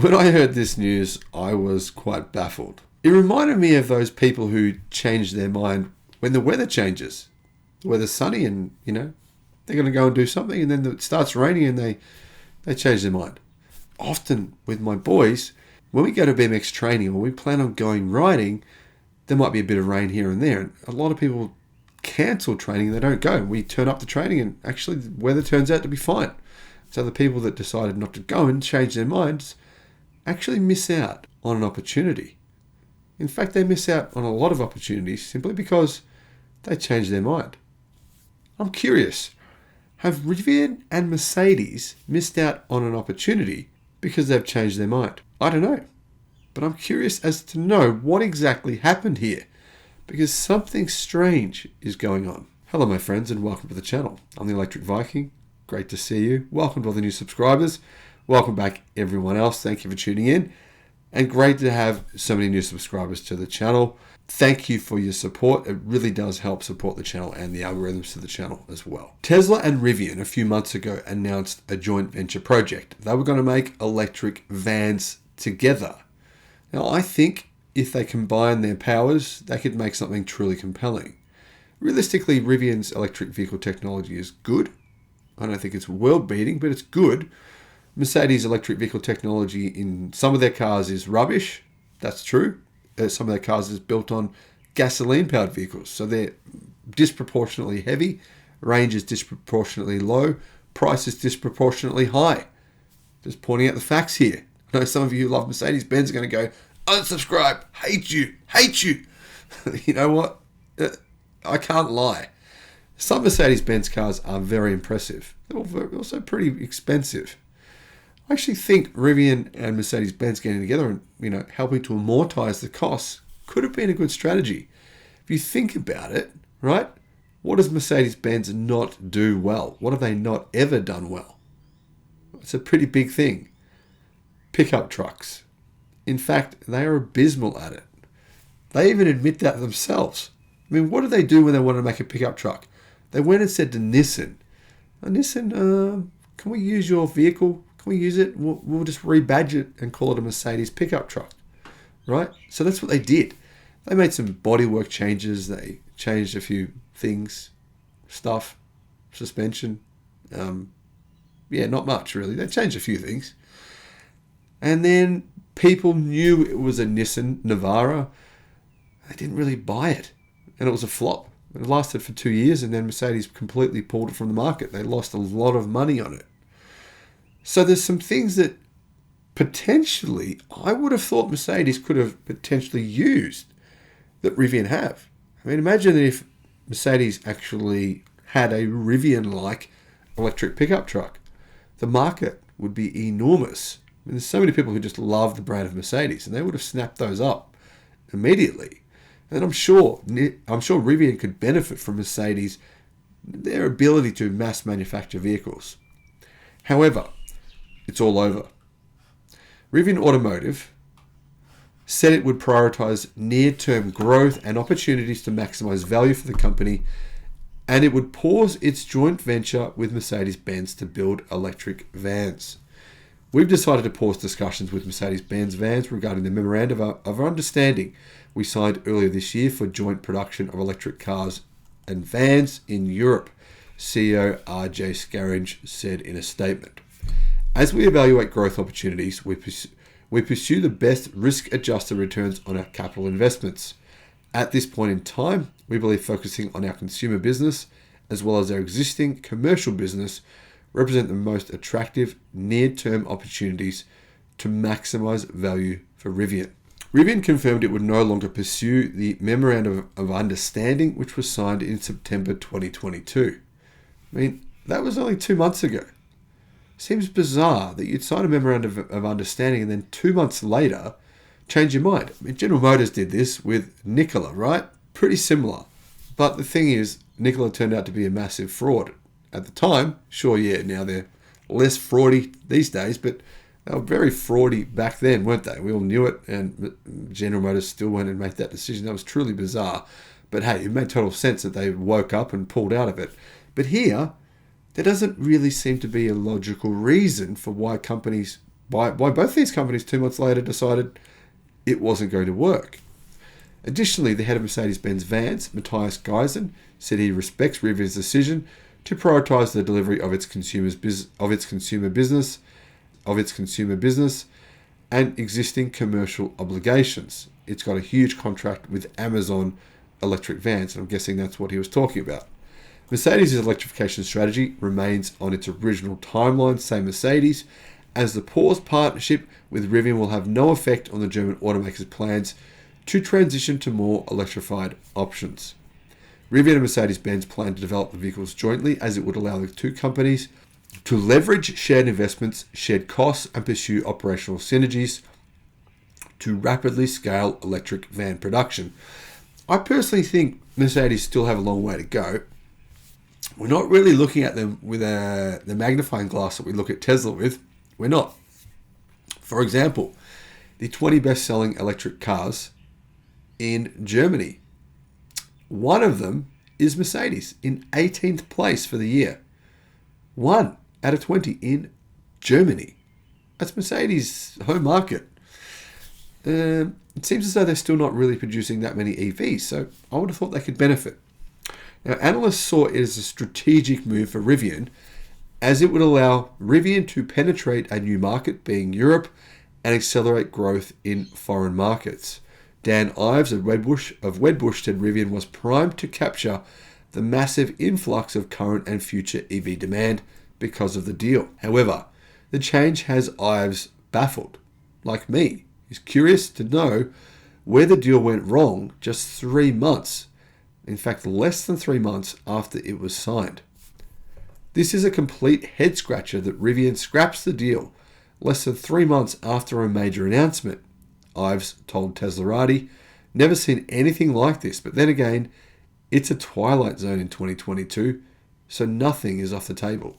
When I heard this news, I was quite baffled. It reminded me of those people who change their mind when the weather changes. The weather's sunny and, they're going to go and do something, and then it starts raining and they change their mind. Often with my boys, when we go to BMX training or we plan on going riding, there might be a bit of rain here and there. And a lot of people cancel training, they don't go. We turn up the training and actually the weather turns out to be fine. So the people that decided not to go and change their minds actually miss out on an opportunity. In fact, they miss out on a lot of opportunities simply because they change their mind. I'm curious, have Rivian and Mercedes missed out on an opportunity because they've changed their mind? I don't know, but I'm curious as to know what exactly happened here, because something strange is going on. Hello my friends and welcome to the channel. I'm the Electric Viking. Great to see you. Welcome to all the new subscribers. Welcome back everyone else. Thank you for tuning in. And great to have so many new subscribers to the channel. Thank you for your support. It really does help support the channel and the algorithms to the channel as well. Tesla and Rivian a few months ago announced a joint venture project. They were going to make electric vans together. Now I think if they combine their powers, they could make something truly compelling. Realistically, Rivian's electric vehicle technology is good. I don't think it's world-beating, but it's good. Mercedes' electric vehicle technology in some of their cars is rubbish. That's true. Some of their cars is built on gasoline-powered vehicles, so they're disproportionately heavy, range is disproportionately low, price is disproportionately high. Just pointing out the facts here. I know some of you who love Mercedes-Benz are going to go, unsubscribe, hate you. You know what? I can't lie. Some Mercedes-Benz cars are very impressive. They're also pretty expensive. I actually think Rivian and Mercedes-Benz getting together and, helping to amortize the costs could have been a good strategy. If you think about it, right? What does Mercedes-Benz not do well? What have they not ever done well? It's a pretty big thing. Pickup trucks. In fact, they are abysmal at it. They even admit that themselves. I mean, what did they do when they wanted to make a pickup truck? They went and said to Nissan, Nissan, can we use your vehicle? Can we use it? We'll just rebadge it and call it a Mercedes pickup truck, right? So that's what they did. They made some bodywork changes. They changed a few things, stuff, suspension. Not much really. They changed a few things. And then people knew it was a Nissan Navara. They didn't really buy it. And it was a flop. It lasted for 2 years and then Mercedes completely pulled it from the market. They lost a lot of money on it. So there's some things that potentially I would have thought Mercedes could have potentially used that Rivian have. I mean, imagine if Mercedes actually had a Rivian-like electric pickup truck. The market would be enormous. I mean, there's so many people who just love the brand of Mercedes and they would have snapped those up immediately. And I'm sure Rivian could benefit from Mercedes, their ability to mass manufacture vehicles. However, it's all over. Rivian Automotive said it would prioritize near-term growth and opportunities to maximize value for the company, and it would pause its joint venture with Mercedes-Benz to build electric vans. We've decided to pause discussions with Mercedes-Benz vans regarding the memorandum of understanding we signed earlier this year for joint production of electric cars and vans in Europe, CEO RJ Scaringe said in a statement. As we evaluate growth opportunities, we pursue the best risk-adjusted returns on our capital investments. At this point in time, we believe focusing on our consumer business as well as our existing commercial business represent the most attractive near-term opportunities to maximize value for Rivian. Rivian confirmed it would no longer pursue the Memorandum of Understanding, which was signed in September 2022. I mean, that was only 2 months ago. Seems bizarre that you'd sign a Memorandum of Understanding and then 2 months later change your mind. I mean, General Motors did this with Nikola, right? Pretty similar. But the thing is, Nikola turned out to be a massive fraud. At the time, sure, yeah, now they're less fraudy these days, but they were very fraudy back then, weren't they? We all knew it, and General Motors still went and made that decision. That was truly bizarre. But hey, it made total sense that they woke up and pulled out of it. But here, there doesn't really seem to be a logical reason for why companies why both these companies 2 months later decided it wasn't going to work. Additionally, the head of Mercedes-Benz Vans, Matthias Geisen, said he respects Rivian's decision to prioritize the delivery of its consumer business and existing commercial obligations. It's got a huge contract with Amazon Electric Vans, and I'm guessing that's what he was talking about. Mercedes' electrification strategy remains on its original timeline, say Mercedes, as the paused partnership with Rivian will have no effect on the German automaker's plans to transition to more electrified options. Rivian and Mercedes-Benz plan to develop the vehicles jointly, as it would allow the two companies to leverage shared investments, shared costs, and pursue operational synergies to rapidly scale electric van production. I personally think Mercedes still have a long way to go. We're not really looking at them with the magnifying glass that we look at Tesla with. We're not. For example, the 20 best-selling electric cars in Germany. One of them is Mercedes in 18th place for the year. 1 out of 20 in Germany. That's Mercedes' home market. It seems as though they're still not really producing that many EVs, so I would have thought they could benefit. Now, analysts saw it as a strategic move for Rivian, as it would allow Rivian to penetrate a new market, being Europe, and accelerate growth in foreign markets. Dan Ives of Wedbush said Rivian was primed to capture the massive influx of current and future EV demand because of the deal. However, the change has Ives baffled. Like me, he's curious to know where the deal went wrong just 3 months, in fact less than 3 months after it was signed. This is a complete head scratcher that Rivian scraps the deal less than 3 months after a major announcement, Ives told Teslarati. Never seen anything like this, but then again, it's a twilight zone in 2022, so nothing is off the table.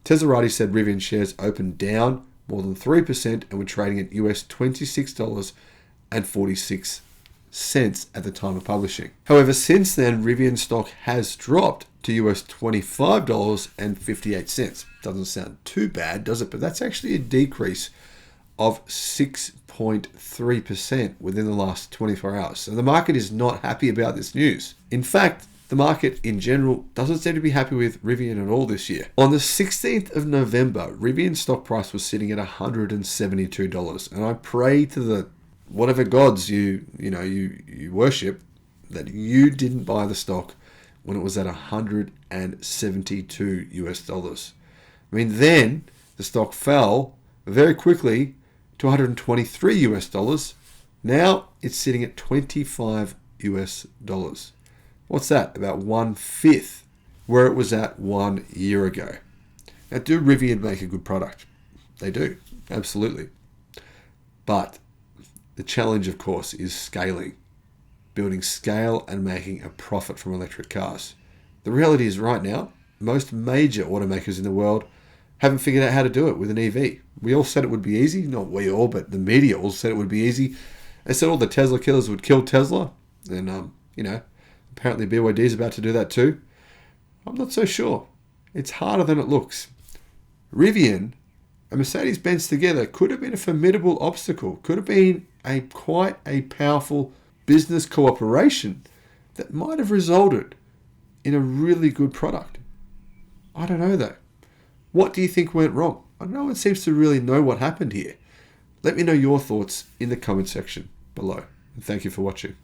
Teslarati said Rivian shares opened down more than 3% and were trading at US $26.46 at the time of publishing. However, since then, Rivian stock has dropped to US $25.58. Doesn't sound too bad, does it? But that's actually a decrease of 6.3% within the last 24 hours. So the market is not happy about this news. In fact, the market in general doesn't seem to be happy with Rivian at all this year. On the 16th of November, Rivian's stock price was sitting at $172. And I pray to the whatever gods you worship that you didn't buy the stock when it was at $172 US. I mean, then the stock fell very quickly to $123 US. Now it's sitting at $25 US. What's that? About 1/5 where it was at 1 year ago. Now, do Rivian make a good product? They do, absolutely. But the challenge, of course, is scaling. Building scale and making a profit from electric cars. The reality is right now, most major automakers in the world haven't figured out how to do it with an EV. We all said it would be easy. Not we all, but the media all said it would be easy. They said all the Tesla killers would kill Tesla. And, apparently BYD is about to do that too. I'm not so sure. It's harder than it looks. Rivian and Mercedes-Benz together could have been a formidable obstacle. Could have been quite a powerful business cooperation that might have resulted in a really good product. I don't know though. What do you think went wrong? No one seems to really know what happened here. Let me know your thoughts in the comment section below. And thank you for watching.